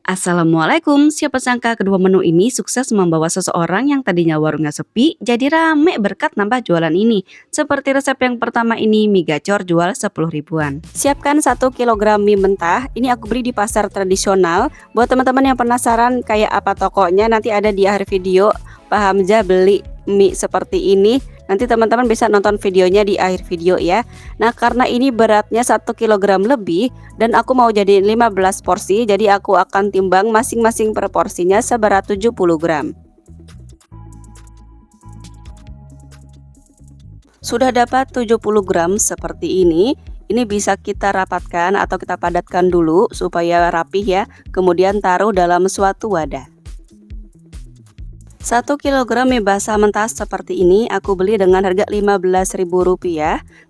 Assalamualaikum, siapa sangka kedua menu ini sukses membawa seseorang yang tadinya warungnya sepi jadi rame berkat nambah jualan ini. Seperti resep yang pertama ini, mie gacor jual 10 ribuan. Siapkan 1 kilogram mie mentah, ini aku beli di pasar tradisional. Buat teman-teman yang penasaran kayak apa tokonya, nanti ada di akhir video. Pak Hamzah beli mie seperti ini. Nanti teman-teman bisa nonton videonya di akhir video ya. Nah, karena ini beratnya 1 kilogram lebih dan aku mau jadiin 15 porsi, jadi aku akan timbang masing-masing per porsinya seberat 70 gram. Sudah dapat 70 gram seperti ini. Ini bisa kita rapatkan atau kita padatkan dulu supaya rapih ya. Kemudian taruh dalam suatu wadah. 1 kilogram mie basah mentah seperti ini aku beli dengan harga Rp15.000,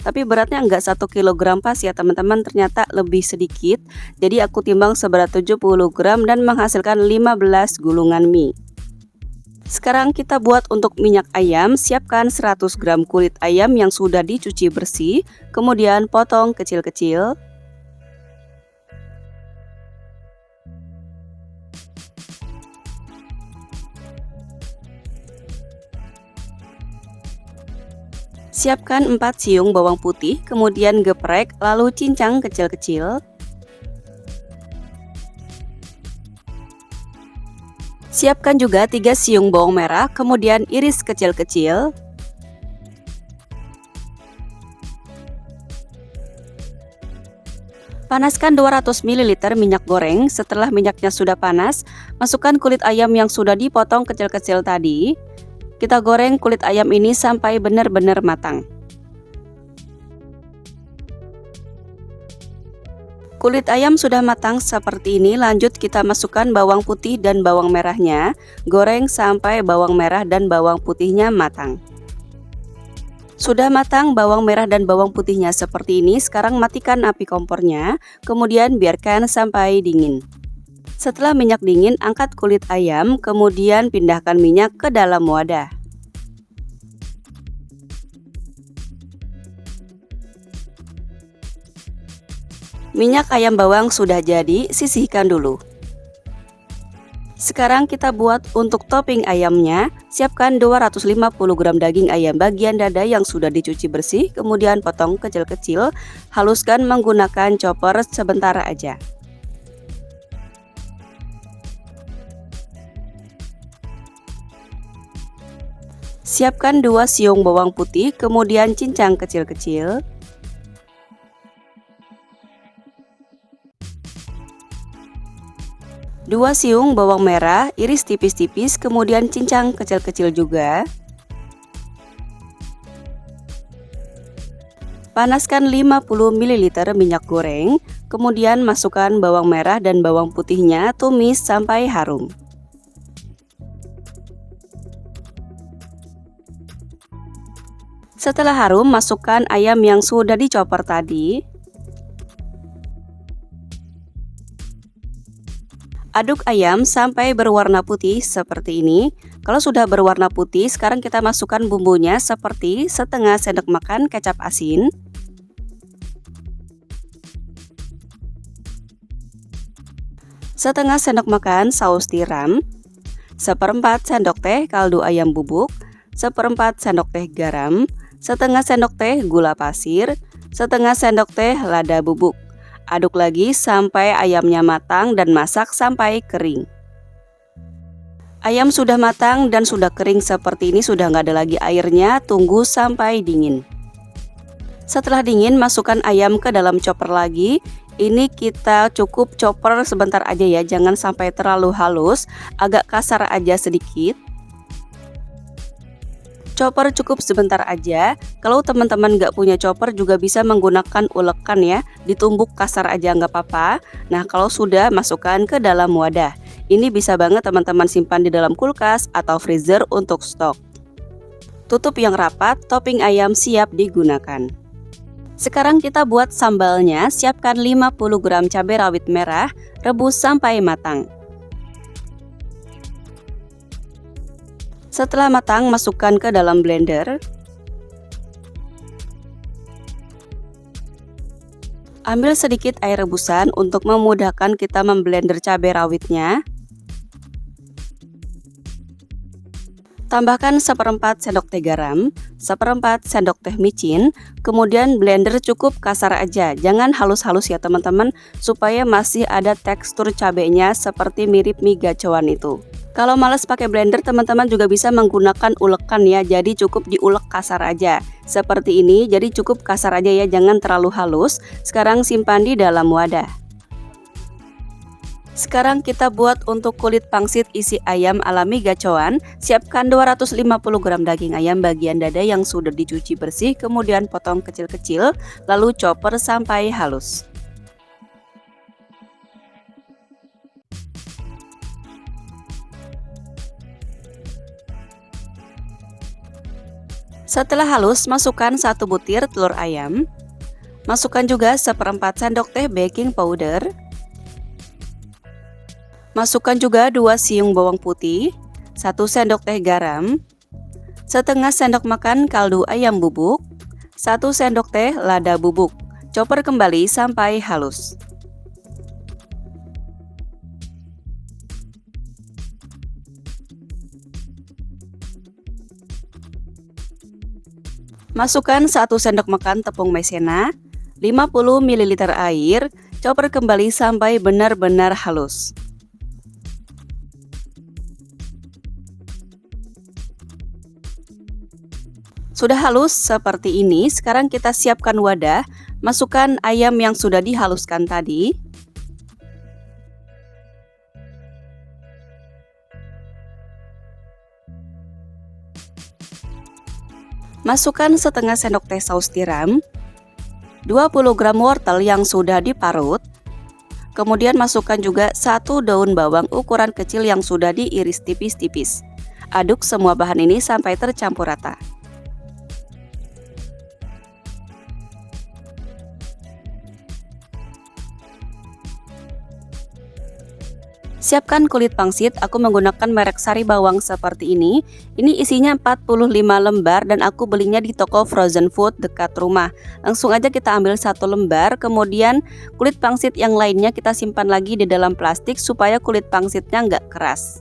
tapi beratnya enggak 1 kilogram pas ya teman-teman, ternyata lebih sedikit. Jadi aku timbang seberat 70 gram dan menghasilkan 15 gulungan mie. Sekarang kita buat untuk minyak ayam. Siapkan 100 gram kulit ayam yang sudah dicuci bersih, kemudian potong kecil-kecil. Siapkan 4 siung bawang putih, kemudian geprek, lalu cincang kecil-kecil. Siapkan juga 3 siung bawang merah, kemudian iris kecil-kecil. Panaskan 200 ml minyak goreng. Setelah minyaknya sudah panas, masukkan kulit ayam yang sudah dipotong kecil-kecil tadi. Kita goreng kulit ayam ini sampai benar-benar matang. Kulit ayam sudah matang seperti ini, lanjut kita masukkan bawang putih dan bawang merahnya. Goreng sampai bawang merah dan bawang putihnya matang. Sudah matang bawang merah dan bawang putihnya seperti ini, sekarang matikan api kompornya, kemudian biarkan sampai dingin. Setelah minyak dingin, angkat kulit ayam, kemudian pindahkan minyak ke dalam wadah. Minyak ayam bawang sudah jadi, sisihkan dulu. Sekarang kita buat untuk topping ayamnya. Siapkan 250 gram daging ayam bagian dada yang sudah dicuci bersih, kemudian potong kecil-kecil, haluskan menggunakan chopper sebentar aja. Siapkan 2 siung bawang putih, kemudian cincang kecil-kecil. Dua siung bawang merah, iris tipis-tipis, kemudian cincang kecil-kecil juga. Panaskan 50 ml minyak goreng, kemudian masukkan bawang merah dan bawang putihnya, tumis sampai harum. Setelah harum, masukkan ayam yang sudah dicopper tadi. Aduk ayam sampai berwarna putih seperti ini. Kalau sudah berwarna putih, sekarang kita masukkan bumbunya seperti setengah sendok makan kecap asin, setengah sendok makan saus tiram, seperempat sendok teh kaldu ayam bubuk, seperempat sendok teh garam, setengah sendok teh gula pasir, setengah sendok teh lada bubuk. Aduk lagi sampai ayamnya matang dan masak sampai kering. Ayam sudah matang dan sudah kering seperti ini, sudah nggak ada lagi airnya, tunggu sampai dingin. Setelah dingin, masukkan ayam ke dalam chopper lagi. Ini kita cukup chopper sebentar aja ya, jangan sampai terlalu halus, agak kasar aja sedikit. Chopper cukup sebentar aja. Kalau teman-teman nggak punya chopper juga bisa menggunakan ulekan ya, ditumbuk kasar aja nggak apa-apa. Nah, kalau sudah, masukkan ke dalam wadah. Ini bisa banget teman-teman simpan di dalam kulkas atau freezer untuk stok. Tutup yang rapat, topping ayam siap digunakan. Sekarang kita buat sambalnya. Siapkan 50 gram cabai rawit merah, rebus sampai matang. Setelah matang, masukkan ke dalam blender. Ambil sedikit air rebusan untuk memudahkan kita memblender cabai rawitnya. Tambahkan seperempat sendok teh garam, seperempat sendok teh micin, kemudian blender cukup kasar aja, jangan halus-halus ya teman-teman, supaya masih ada tekstur cabenya seperti mirip mie gacoan itu. Kalau males pakai blender, teman-teman juga bisa menggunakan ulekan ya, jadi cukup diulek kasar aja. Seperti ini, jadi cukup kasar aja ya, jangan terlalu halus. Sekarang simpan di dalam wadah. Sekarang kita buat untuk kulit pangsit isi ayam ala mie gacoan. Siapkan 250 gram daging ayam bagian dada yang sudah dicuci bersih, kemudian potong kecil-kecil, lalu chopper sampai halus. Setelah halus, masukkan 1 butir telur ayam. Masukkan juga seperempat sendok teh baking powder. Masukkan juga 2 siung bawang putih, 1 sendok teh garam, setengah sendok makan kaldu ayam bubuk, 1 sendok teh lada bubuk. Chopper kembali sampai halus. Masukkan 1 sendok makan tepung maizena, 50 ml air, chopper kembali sampai benar-benar halus. Sudah halus seperti ini, sekarang kita siapkan wadah, masukkan ayam yang sudah dihaluskan tadi. Masukkan setengah sendok teh saus tiram, 20 gram wortel yang sudah diparut. Kemudian masukkan juga 1 daun bawang ukuran kecil yang sudah diiris tipis-tipis. Aduk semua bahan ini sampai tercampur rata. Siapkan kulit pangsit, aku menggunakan merek Sari Bawang seperti ini. Ini isinya 45 lembar dan aku belinya di toko frozen food dekat rumah. Langsung aja kita ambil 1 lembar, kemudian kulit pangsit yang lainnya kita simpan lagi di dalam plastik supaya kulit pangsitnya nggak keras.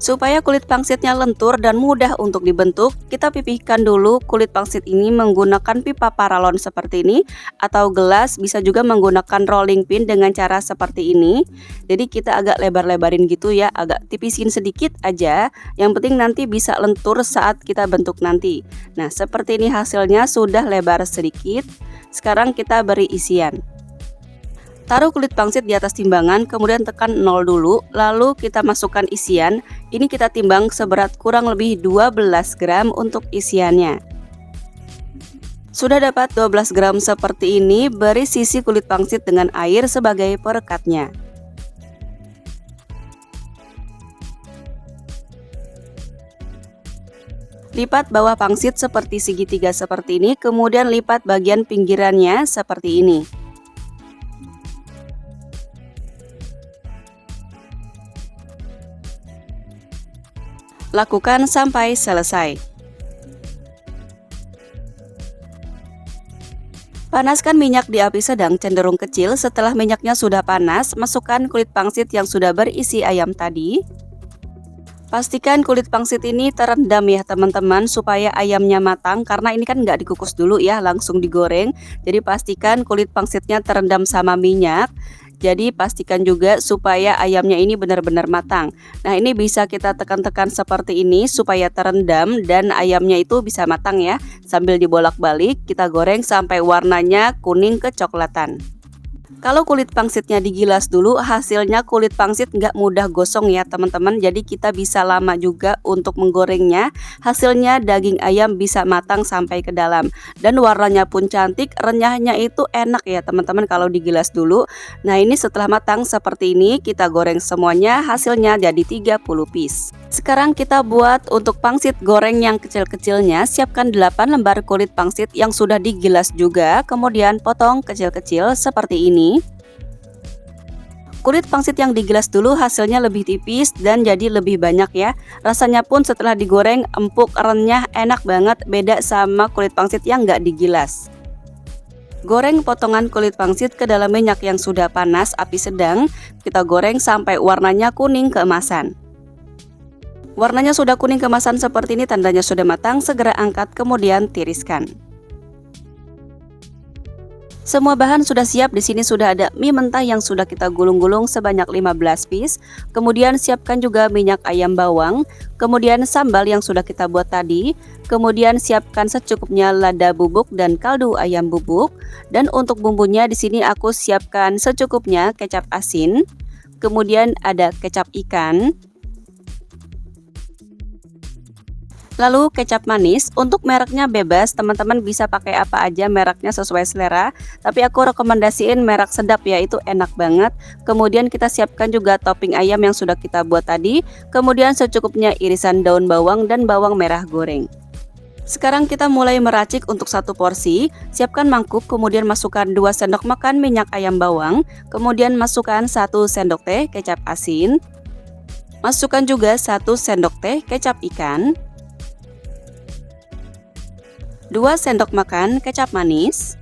Supaya kulit pangsitnya lentur dan mudah untuk dibentuk, kita pipihkan dulu kulit pangsit ini menggunakan pipa paralon seperti ini, atau gelas, bisa juga menggunakan rolling pin dengan cara seperti ini. Jadi kita agak lebar-lebarin gitu ya, agak tipisin sedikit aja, yang penting nanti bisa lentur saat kita bentuk nanti. Nah, seperti ini hasilnya, sudah lebar sedikit. Sekarang kita beri isian. Taruh kulit pangsit di atas timbangan, kemudian tekan 0 dulu, lalu kita masukkan isian. Ini kita timbang seberat kurang lebih 12 gram untuk isiannya. Sudah dapat 12 gram seperti ini, beri sisi kulit pangsit dengan air sebagai perekatnya. Lipat bawah pangsit seperti segitiga seperti ini, kemudian lipat bagian pinggirannya seperti ini. Lakukan sampai selesai. Panaskan minyak di api sedang cenderung kecil. Setelah minyaknya sudah panas, masukkan kulit pangsit yang sudah berisi ayam tadi. Pastikan kulit pangsit ini terendam ya teman-teman, supaya ayamnya matang, karena ini kan nggak dikukus dulu ya, langsung digoreng. Jadi pastikan kulit pangsitnya terendam sama minyak. Jadi pastikan juga supaya ayamnya ini benar-benar matang. Nah, ini bisa kita tekan-tekan seperti ini supaya terendam dan ayamnya itu bisa matang ya. Sambil dibolak-balik kita goreng sampai warnanya kuning kecoklatan. Kalau kulit pangsitnya digilas dulu, hasilnya kulit pangsit nggak mudah gosong ya teman-teman. Jadi kita bisa lama juga untuk menggorengnya. Hasilnya daging ayam bisa matang sampai ke dalam. Dan warnanya pun cantik, renyahnya itu enak ya teman-teman kalau digilas dulu. Nah, ini setelah matang seperti ini, kita goreng semuanya, hasilnya jadi 30 piece. Sekarang kita buat untuk pangsit goreng yang kecil-kecilnya. Siapkan 8 lembar kulit pangsit yang sudah digilas juga. Kemudian potong kecil-kecil seperti ini. Kulit pangsit yang digilas dulu hasilnya lebih tipis dan jadi lebih banyak ya. Rasanya pun setelah digoreng empuk, renyah, enak banget, beda sama kulit pangsit yang nggak digilas. Goreng potongan kulit pangsit ke dalam minyak yang sudah panas, api sedang. Kita goreng sampai warnanya kuning keemasan. Warnanya sudah kuning keemasan seperti ini, tandanya sudah matang, segera angkat kemudian tiriskan. Semua bahan sudah siap. Di sini sudah ada mie mentah yang sudah kita gulung-gulung sebanyak 15 piece. Kemudian siapkan juga minyak ayam bawang, kemudian sambal yang sudah kita buat tadi. Kemudian siapkan secukupnya lada bubuk dan kaldu ayam bubuk. Dan untuk bumbunya di sini aku siapkan secukupnya kecap asin. Kemudian ada kecap ikan. Lalu kecap manis, untuk mereknya bebas, teman-teman bisa pakai apa aja mereknya sesuai selera. Tapi aku rekomendasiin merek Sedap ya, itu enak banget. Kemudian kita siapkan juga topping ayam yang sudah kita buat tadi. Kemudian secukupnya irisan daun bawang dan bawang merah goreng. Sekarang kita mulai meracik untuk satu porsi. Siapkan mangkuk, kemudian masukkan 2 sendok makan minyak ayam bawang. Kemudian masukkan 1 sendok teh kecap asin. Masukkan juga 1 sendok teh kecap ikan. 2 sendok makan kecap manis,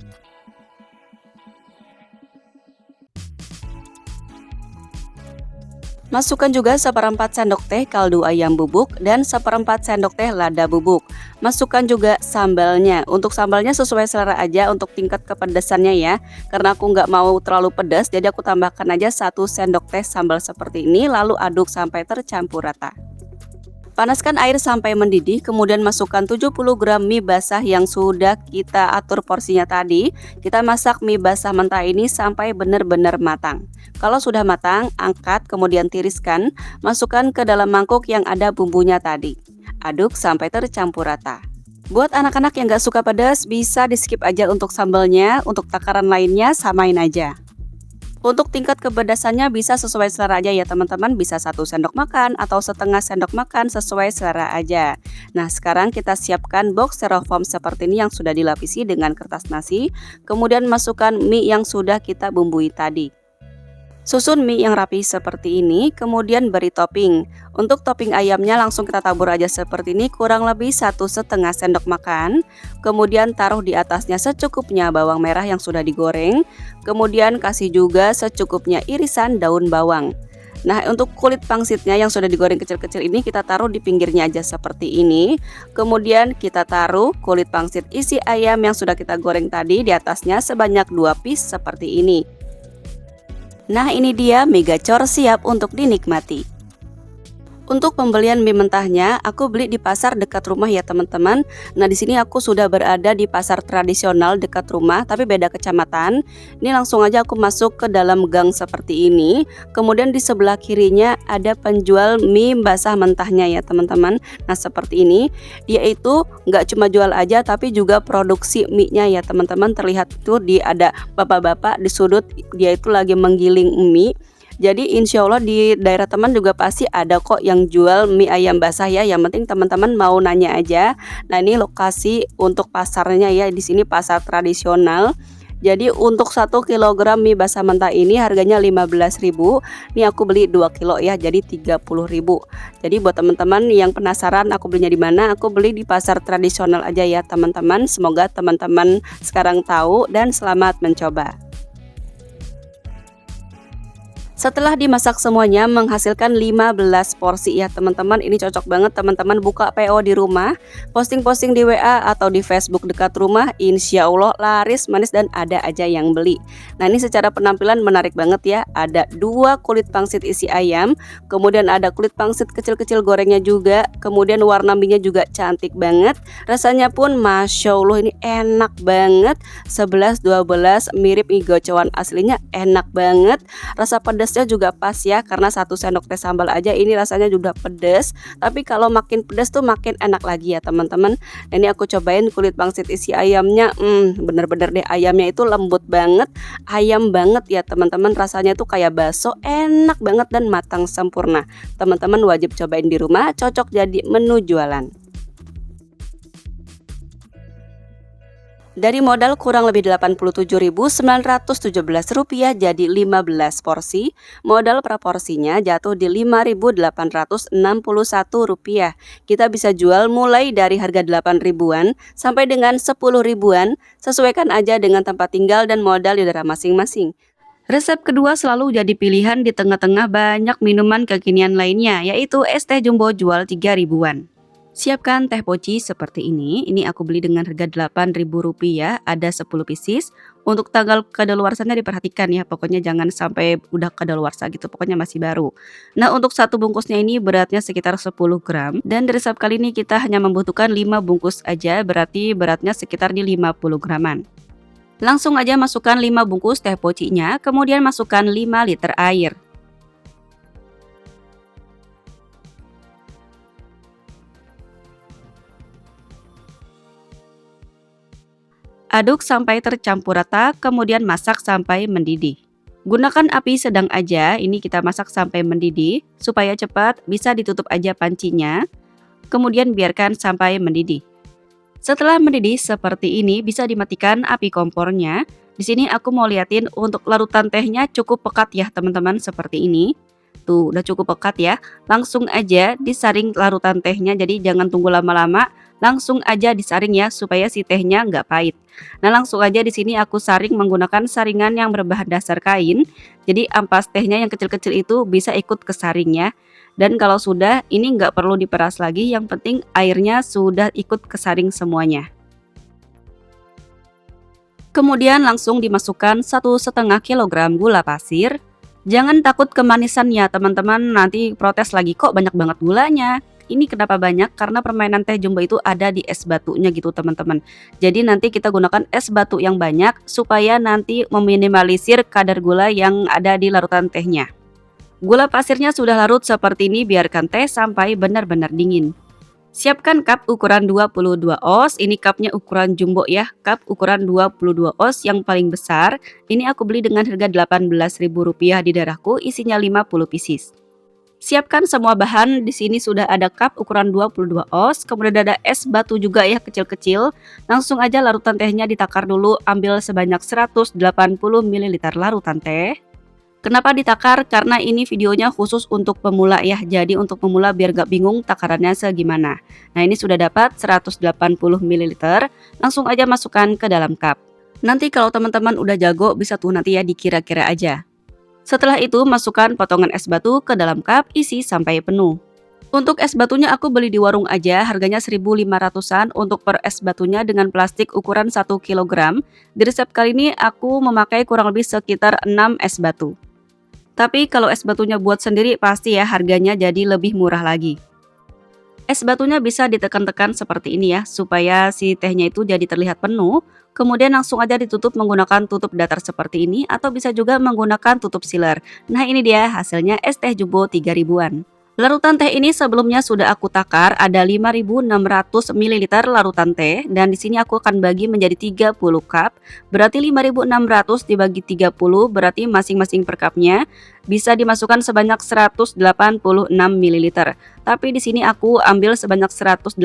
masukkan juga 1/4 sendok teh kaldu ayam bubuk dan 1/4 sendok teh lada bubuk. Masukkan juga sambalnya. Untuk sambalnya sesuai selera aja untuk tingkat kepedasannya ya. Karena aku nggak mau terlalu pedas, jadi aku tambahkan aja 1 sendok teh sambal seperti ini, lalu aduk sampai tercampur rata. Panaskan air sampai mendidih, kemudian masukkan 70 gram mie basah yang sudah kita atur porsinya tadi. Kita masak mie basah mentah ini sampai benar-benar matang. Kalau sudah matang, angkat kemudian tiriskan, masukkan ke dalam mangkuk yang ada bumbunya tadi. Aduk sampai tercampur rata. Buat anak-anak yang gak suka pedas, bisa di skip aja untuk sambalnya, untuk takaran lainnya samain aja. Untuk tingkat kepedasannya bisa sesuai selera aja ya teman-teman, bisa 1 sendok makan atau setengah sendok makan sesuai selera aja. Nah sekarang kita siapkan box styrofoam seperti ini yang sudah dilapisi dengan kertas nasi. Kemudian masukkan mie yang sudah kita bumbui tadi. Susun mie yang rapi seperti ini, kemudian beri topping. Untuk topping ayamnya langsung kita tabur aja seperti ini, kurang lebih 1,5 sendok makan. Kemudian taruh di atasnya secukupnya bawang merah yang sudah digoreng. Kemudian kasih juga secukupnya irisan daun bawang. Nah untuk kulit pangsitnya yang sudah digoreng kecil-kecil ini kita taruh di pinggirnya aja seperti ini. Kemudian kita taruh kulit pangsit isi ayam yang sudah kita goreng tadi di atasnya sebanyak 2 piece seperti ini. Nah ini dia mie gacor siap untuk dinikmati. Untuk pembelian mie mentahnya, aku beli di pasar dekat rumah ya teman-teman. Nah di sini aku sudah berada di pasar tradisional dekat rumah, tapi beda kecamatan. Ini langsung aja aku masuk ke dalam gang seperti ini. Kemudian di sebelah kirinya ada penjual mie basah mentahnya ya teman-teman. Nah seperti ini, dia itu nggak cuma jual aja, tapi juga produksi mie-nya ya teman-teman. Terlihat tuh ada bapak-bapak di sudut, dia itu lagi menggiling mie. Jadi insya Allah di daerah teman juga pasti ada kok yang jual mie ayam basah ya. Yang penting teman-teman mau nanya aja. Nah ini lokasi untuk pasarnya ya. Di sini pasar tradisional. Jadi untuk 1 kg mie basah mentah ini harganya 15.000. Ini aku beli 2 kilo ya, jadi 30.000. Jadi buat teman-teman yang penasaran aku belinya di mana, aku beli di pasar tradisional aja ya teman-teman. Semoga teman-teman sekarang tahu dan selamat mencoba. Setelah dimasak semuanya menghasilkan 15 porsi ya teman-teman. Ini cocok banget teman-teman buka PO di rumah, posting-posting di WA atau di Facebook dekat rumah, insya Allah laris manis dan ada aja yang beli. Nah ini secara penampilan menarik banget ya. Ada 2 kulit pangsit isi ayam, kemudian ada kulit pangsit kecil-kecil gorengnya juga, kemudian warna mie-nya juga cantik banget. Rasanya pun Masya Allah ini enak banget. 11-12 mirip mie gocoan aslinya, enak banget. Rasa pedas juga pas ya, karena 1 sendok teh sambal aja ini rasanya juga pedas. Tapi kalau makin pedas tuh makin enak lagi ya teman-teman. Ini aku cobain kulit pangsit isi ayamnya, bener-bener deh ayamnya itu lembut banget, ayam banget ya teman-teman. Rasanya tuh kayak bakso, enak banget dan matang sempurna. Teman-teman wajib cobain di rumah, cocok jadi menu jualan. Dari modal kurang lebih Rp87.917 jadi 15 porsi, modal proporsinya jatuh di Rp5.861. Kita bisa jual mulai dari harga 8 ribuan sampai dengan 10 ribuan, sesuaikan aja dengan tempat tinggal dan modal di daerah masing-masing. Resep kedua selalu jadi pilihan di tengah-tengah banyak minuman kekinian lainnya, yaitu es teh jumbo jual 3 ribuan. Siapkan teh poci seperti ini aku beli dengan harga Rp8.000, ada 10 pieces. Untuk tanggal kadaluarsanya diperhatikan ya, pokoknya jangan sampai udah kadaluarsa gitu, pokoknya masih baru. Nah, untuk satu bungkusnya ini beratnya sekitar 10 gram, dan di resep kali ini kita hanya membutuhkan 5 bungkus aja, berarti beratnya sekitar di 50 graman. Langsung aja masukkan 5 bungkus teh pocinya, kemudian masukkan 5 liter air. Aduk sampai tercampur rata, kemudian masak sampai mendidih. Gunakan api sedang aja, ini kita masak sampai mendidih, supaya cepat bisa ditutup aja pancinya, kemudian biarkan sampai mendidih. Setelah mendidih seperti ini, bisa dimatikan api kompornya. Di sini aku mau liatin untuk larutan tehnya cukup pekat ya teman-teman, seperti ini. Tuh, udah cukup pekat ya. Langsung aja disaring larutan tehnya, jadi jangan tunggu lama-lama. Langsung aja disaring ya, supaya si tehnya nggak pahit. Nah, langsung aja di sini aku saring menggunakan saringan yang berbahan dasar kain. Jadi ampas tehnya yang kecil-kecil itu bisa ikut ke saringnya. Dan kalau sudah, ini nggak perlu diperas lagi, yang penting airnya sudah ikut ke saring semuanya. Kemudian langsung dimasukkan 1,5 kg gula pasir. Jangan takut kemanisan ya teman-teman, nanti protes lagi kok banyak banget gulanya. Ini kenapa banyak? Karena permainan teh jumbo itu ada di es batunya gitu teman-teman. Jadi nanti kita gunakan es batu yang banyak supaya nanti meminimalisir kadar gula yang ada di larutan tehnya. Gula pasirnya sudah larut seperti ini, biarkan teh sampai benar-benar dingin. Siapkan cup ukuran 22 oz, ini cupnya ukuran jumbo ya, cup ukuran 22 oz yang paling besar. Ini aku beli dengan harga Rp18.000 di daerahku, isinya 50 pieces. Siapkan semua bahan, di sini sudah ada cup ukuran 22 oz, kemudian ada es batu juga ya kecil-kecil. Langsung aja larutan tehnya ditakar dulu, ambil sebanyak 180 ml larutan teh. Kenapa ditakar? Karena ini videonya khusus untuk pemula ya, jadi untuk pemula biar gak bingung takarannya segimana. Nah, ini sudah dapat 180 ml, langsung aja masukkan ke dalam cup. Nanti kalau teman-teman udah jago bisa tuh nanti ya dikira-kira aja. Setelah itu masukkan potongan es batu ke dalam cup, isi sampai penuh. Untuk es batunya aku beli di warung aja, harganya 1.500-an untuk per es batunya dengan plastik ukuran 1 kg. Di resep kali ini aku memakai kurang lebih sekitar 6 es batu. Tapi kalau es batunya buat sendiri pasti ya harganya jadi lebih murah lagi. Es batunya bisa ditekan-tekan seperti ini ya, supaya si tehnya itu jadi terlihat penuh. Kemudian langsung aja ditutup menggunakan tutup datar seperti ini, atau bisa juga menggunakan tutup sealer. Nah, ini dia hasilnya es teh jumbo 3 ribuan. Larutan teh ini sebelumnya sudah aku takar, ada 5.600 ml larutan teh, dan di sini aku akan bagi menjadi 30 cup. Berarti 5.600 dibagi 30, berarti masing-masing per cupnya bisa dimasukkan sebanyak 186 ml. Tapi di sini aku ambil sebanyak 180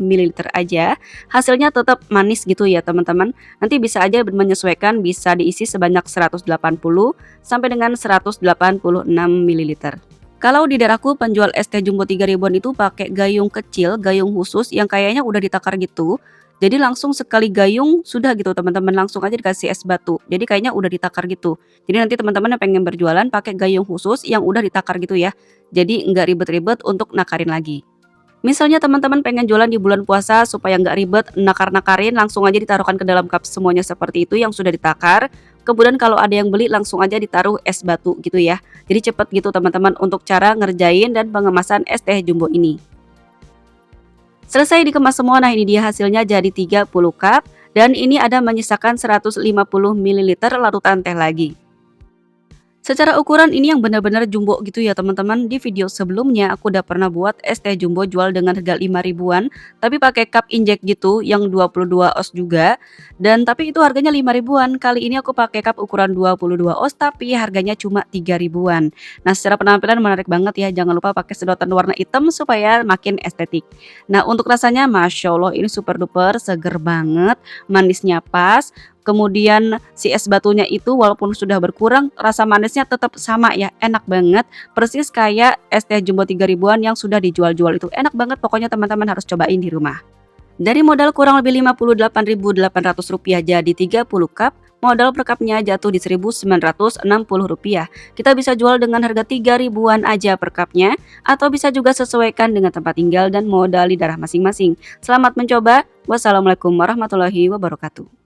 ml aja. Hasilnya tetap manis gitu ya teman-teman. Nanti bisa aja menyesuaikan, bisa diisi sebanyak 180 sampai dengan 186 ml. Kalau di daerahku penjual es teh jumbo 3 ribuan itu pakai gayung kecil, gayung khusus yang kayaknya udah ditakar gitu. Jadi langsung sekali gayung sudah gitu teman-teman, langsung aja dikasih es batu. Jadi kayaknya udah ditakar gitu. Jadi nanti teman-teman yang pengen berjualan pakai gayung khusus yang udah ditakar gitu ya. Jadi nggak ribet-ribet untuk nakarin lagi. Misalnya teman-teman pengen jualan di bulan puasa supaya nggak ribet nakar-nakarin, langsung aja ditaruhkan ke dalam cup semuanya seperti itu yang sudah ditakar. Kemudian kalau ada yang beli langsung aja ditaruh es batu gitu ya. Jadi cepet gitu teman-teman untuk cara ngerjain dan pengemasan es teh jumbo ini. Selesai dikemas semua, nah ini dia hasilnya jadi 30 cup. Dan ini ada menyisakan 150 ml larutan teh lagi. Secara ukuran ini yang benar-benar jumbo gitu ya teman-teman. Di video sebelumnya aku udah pernah buat es teh jumbo jual dengan harga 5 ribuan, tapi pakai cup inject gitu yang 22 oz juga. Dan tapi itu harganya 5 ribuan. Kali ini aku pakai cup ukuran 22 oz tapi harganya cuma 3 ribuan. Nah, secara penampilan menarik banget ya. Jangan lupa pakai sedotan warna hitam supaya makin estetik. Nah, untuk rasanya Masya Allah ini super duper seger banget, manisnya pas. Kemudian si es batunya itu walaupun sudah berkurang, rasa manisnya tetap sama ya, enak banget. Persis kayak es teh jumbo 3 ribuan yang sudah dijual-jual itu. Enak banget pokoknya teman-teman harus cobain di rumah. Dari modal kurang lebih Rp58.800 jadi 30 cup, modal per cupnya jatuh di Rp1.960. Kita bisa jual dengan harga 3 ribuan aja per cupnya, atau bisa juga sesuaikan dengan tempat tinggal dan modal di daerah masing-masing. Selamat mencoba. Wassalamualaikum warahmatullahi wabarakatuh.